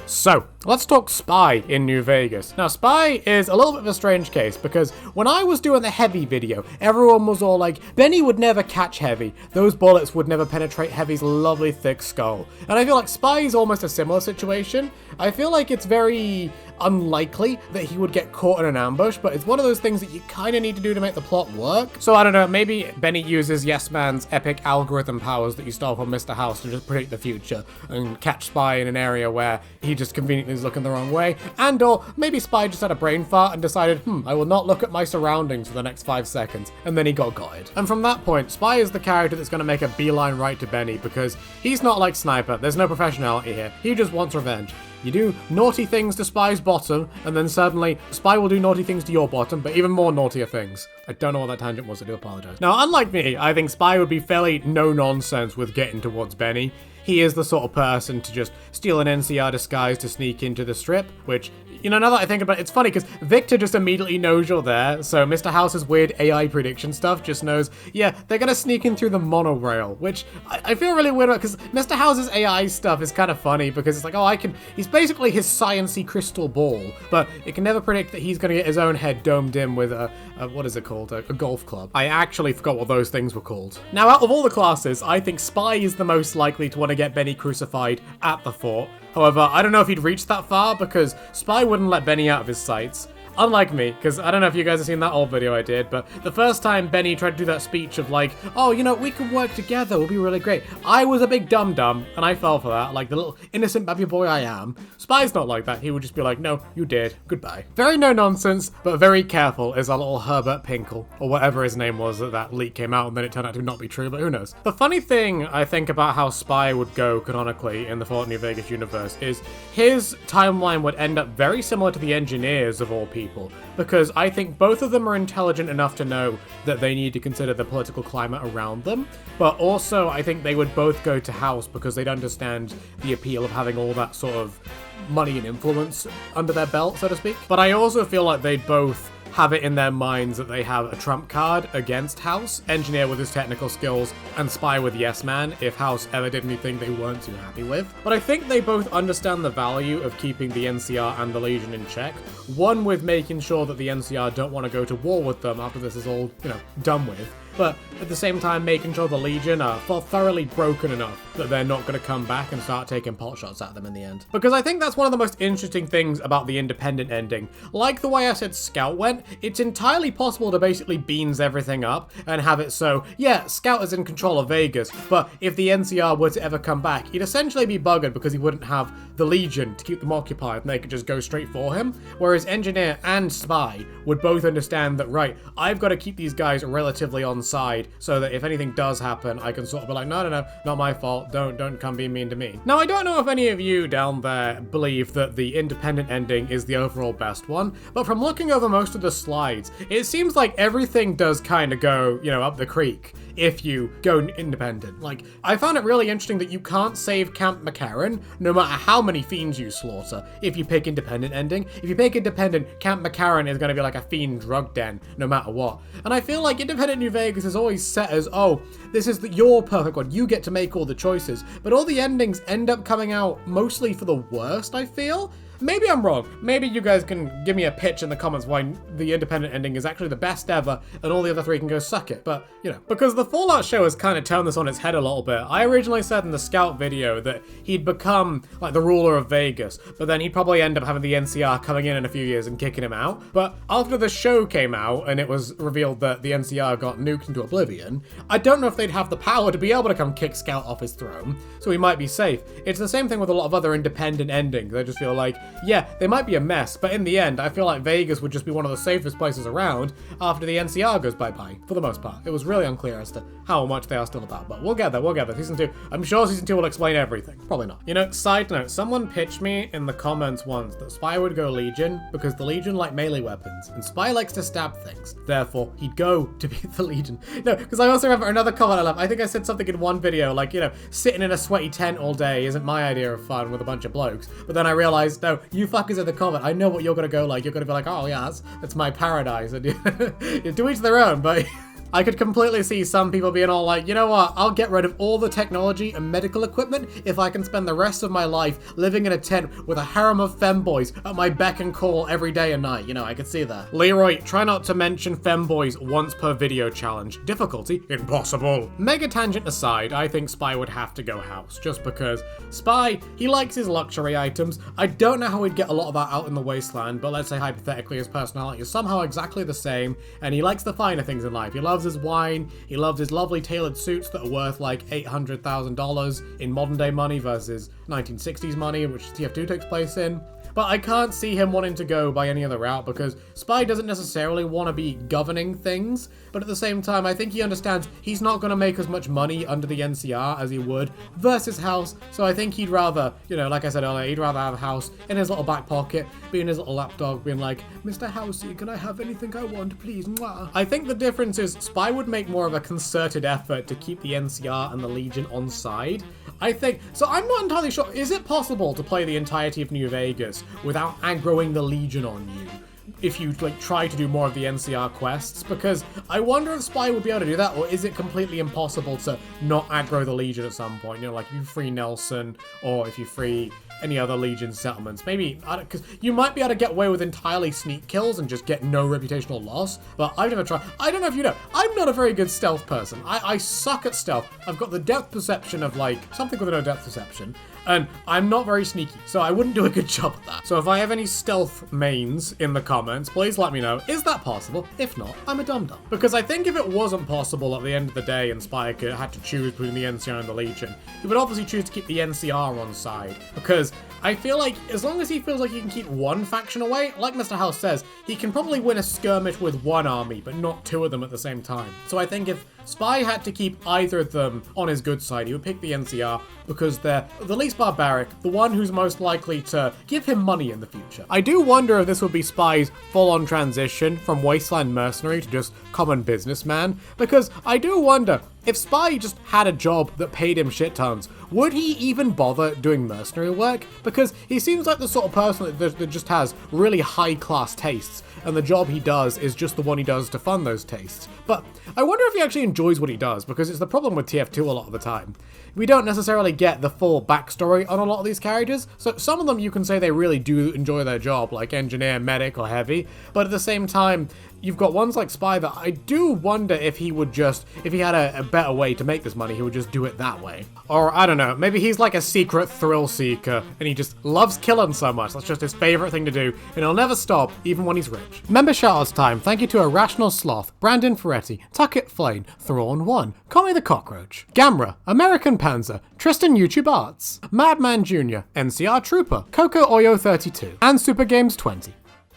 So, let's talk Spy in New Vegas. Now, Spy is a little bit of a strange case because when I was doing the Heavy video, everyone was all like, Benny would never catch Heavy. Those bullets would never penetrate Heavy's lovely thick skull. And I feel like Spy is almost a similar situation. I feel like it's very unlikely that he would get caught in an ambush, but it's one of those things that you kind of need to do to make the plot work. So I don't know, maybe Benny uses Yes Man's epic algorithm powers that you stole from Mr. House to just predict the future and catch Spy in an area where he just conveniently is looking the wrong way, and or maybe Spy just had a brain fart and decided, I will not look at my surroundings for the next 5 seconds, and then he got gotted. And from that point, Spy is the character that's going to make a beeline right to Benny because he's not like Sniper, there's no professionality here, he just wants revenge. You do naughty things to Spy's bottom, and then suddenly Spy will do naughty things to your bottom, but even more naughtier things. I don't know what that tangent was, I do apologize. Now, unlike me, I think Spy would be fairly no-nonsense with getting towards Benny. He is the sort of person to just steal an NCR disguise to sneak into the strip, which, you know, now that I think about it, it's funny because Victor just immediately knows you're there, so Mr. House's weird AI prediction stuff just knows, yeah, they're gonna sneak in through the monorail, which I feel really weird about because Mr. House's AI stuff is kind of funny because it's like, oh, he's basically his science-y crystal ball, but it can never predict that he's gonna get his own head domed in with what is it called? A golf club. I actually forgot what those things were called. Now, out of all the classes, I think Spy is the most likely to want to get Benny crucified at the fort. However, I don't know if he'd reach that far because Spy wouldn't let Benny out of his sights. Unlike me, because I don't know if you guys have seen that old video I did, but the first time Benny tried to do that speech of like, oh, you know, we can work together, we'll be really great. I was a big dum-dum, and I fell for that, like the little innocent baby boy I am. Spy's not like that, he would just be like, no, you did, goodbye. Very no-nonsense, but very careful is our little Herbert Pinkle, or whatever his name was that leak came out and then it turned out to not be true, but who knows. The funny thing I think about how Spy would go canonically in the Fallout New Vegas universe is his timeline would end up very similar to the Engineers of all people. Because I think both of them are intelligent enough to know that they need to consider the political climate around them, but also I think they would both go to House because they'd understand the appeal of having all that sort of money and influence under their belt, so to speak. But I also feel like they'd both have it in their minds that they have a trump card against House, Engineer with his technical skills, and Spy with Yes Man if House ever did anything they weren't too happy with. But I think they both understand the value of keeping the NCR and the Legion in check. One with making sure that the NCR don't want to go to war with them after this is all, done with. But at the same time making sure the Legion are thoroughly broken enough that they're not going to come back and start taking pot shots at them in the end. Because I think that's one of the most interesting things about the independent ending. Like the way I said Scout went, it's entirely possible to basically beans everything up and have it so, yeah, Scout is in control of Vegas, but if the NCR were to ever come back, he'd essentially be buggered because he wouldn't have the Legion to keep them occupied and they could just go straight for him. Whereas Engineer and Spy would both understand that, right, I've got to keep these guys relatively on side so that if anything does happen, I can sort of be like, no, not my fault, don't come be mean to me. Now, I don't know if any of you down there believe that the independent ending is the overall best one, but from looking over most of the slides, it seems like everything does kind of go, up the creek if you go independent. Like, I found it really interesting that you can't save Camp McCarran no matter how many fiends you slaughter if you pick independent ending. If you pick independent, Camp McCarran is going to be like a fiend drug den no matter what. And I feel like independent New Vegas is always set as, oh, this is your perfect one, you get to make all the choices. But all the endings end up coming out mostly for the worst, I feel. Maybe I'm wrong. Maybe you guys can give me a pitch in the comments why the independent ending is actually the best ever and all the other three can go suck it. But, because the Fallout show has kind of turned this on its head a little bit. I originally said in the Scout video that he'd become like the ruler of Vegas, but then he'd probably end up having the NCR coming in a few years and kicking him out. But after the show came out and it was revealed that the NCR got nuked into oblivion, I don't know if they'd have the power to be able to come kick Scout off his throne, so he might be safe. It's the same thing with a lot of other independent endings. I just feel like, yeah, they might be a mess, but in the end, I feel like Vegas would just be one of the safest places around after the NCR goes bye-bye, for the most part. It was really unclear as to how much they are still about, but we'll get there. Season 2, I'm sure Season 2 will explain everything. Probably not. Side note, someone pitched me in the comments once that Spy would go Legion because the Legion like melee weapons, and Spy likes to stab things. Therefore, he'd go to be the Legion. No, because I also remember another comment I left. I think I said something in one video, like, sitting in a sweaty tent all day isn't my idea of fun with a bunch of blokes. But then I realized, no, you fuckers in the comment, I know what you're gonna go like. You're gonna be like, oh yeah, that's my paradise. And to each their own, but I could completely see some people being all like, you know what, I'll get rid of all the technology and medical equipment if I can spend the rest of my life living in a tent with a harem of femboys at my beck and call every day and night. You know, I could see that. Leroy, try not to mention femboys once per video challenge. Difficulty, impossible. Mega tangent aside, I think Spy would have to go house, just because Spy, he likes his luxury items. I don't know how he'd get a lot of that out in the wasteland, but let's say hypothetically his personality is somehow exactly the same, and he likes the finer things in life. He loves his wine, he loves his lovely tailored suits that are worth like $800,000 in modern day money versus 1960s money, which TF2 takes place in. But I can't see him wanting to go by any other route because Spy doesn't necessarily want to be governing things, but at the same time, I think he understands he's not going to make as much money under the NCR as he would versus House, so I think he'd rather, you know, like I said earlier, he'd rather have House in his little back pocket, being his little lapdog, being like, Mr. Housey, can I have anything I want, please? Mwah. I think the difference is Spy would make more of a concerted effort to keep the NCR and the Legion on side. I think, so I'm not entirely sure, is it possible to play the entirety of New Vegas without aggroing the Legion on you if you like try to do more of the NCR quests? Because I wonder if Spy would be able to do that, or is it completely impossible to not aggro the Legion at some point? You know, like if you free Nelson, or if you free any other Legion settlements. Maybe, because you might be able to get away with entirely sneak kills and just get no reputational loss, but I've never tried. I don't know if you know, I'm not a very good stealth person. I suck at stealth. I've got the depth perception of like, something with no depth perception, and I'm not very sneaky, so I wouldn't do a good job at that. So if I have any stealth mains in the comments, please let me know. Is that possible? If not, I'm a dum-dum. Because I think if it wasn't possible at the end of the day and Spike had to choose between the NCR and the Legion, he would obviously choose to keep the NCR on side. Because I feel like as long as he feels like he can keep one faction away, like Mr. House says, he can probably win a skirmish with one army, but not two of them at the same time. So I think if Spy had to keep either of them on his good side, he would pick the NCR because they're the least barbaric, the one who's most likely to give him money in the future. I do wonder if this would be Spy's full-on transition from Wasteland mercenary to just common businessman, because I do wonder, if Spy just had a job that paid him shit tons, would he even bother doing mercenary work? Because he seems like the sort of person that just has really high-class tastes, and the job he does is just the one he does to fund those tastes. But I wonder if he actually enjoys what he does, because it's the problem with TF2 a lot of the time. We don't necessarily get the full backstory on a lot of these characters, so some of them you can say they really do enjoy their job, like engineer, medic, or heavy, but at the same time, you've got ones like Spy that I do wonder if he would just, if he had a better way to make this money, he would just do it that way. Or, I don't know, maybe he's like a secret thrill seeker, and he just loves killing so much, that's just his favorite thing to do, and he'll never stop, even when he's rich. Member shoutouts time, thank you to Irrational Sloth, Brandon Ferretti, Tuckett Flame, Thrawn1, Connie the Cockroach, Gamera, American Panzer, Tristan YouTube Arts, Madman Jr., NCR Trooper, Coco Oyo 32, and Super Games 20.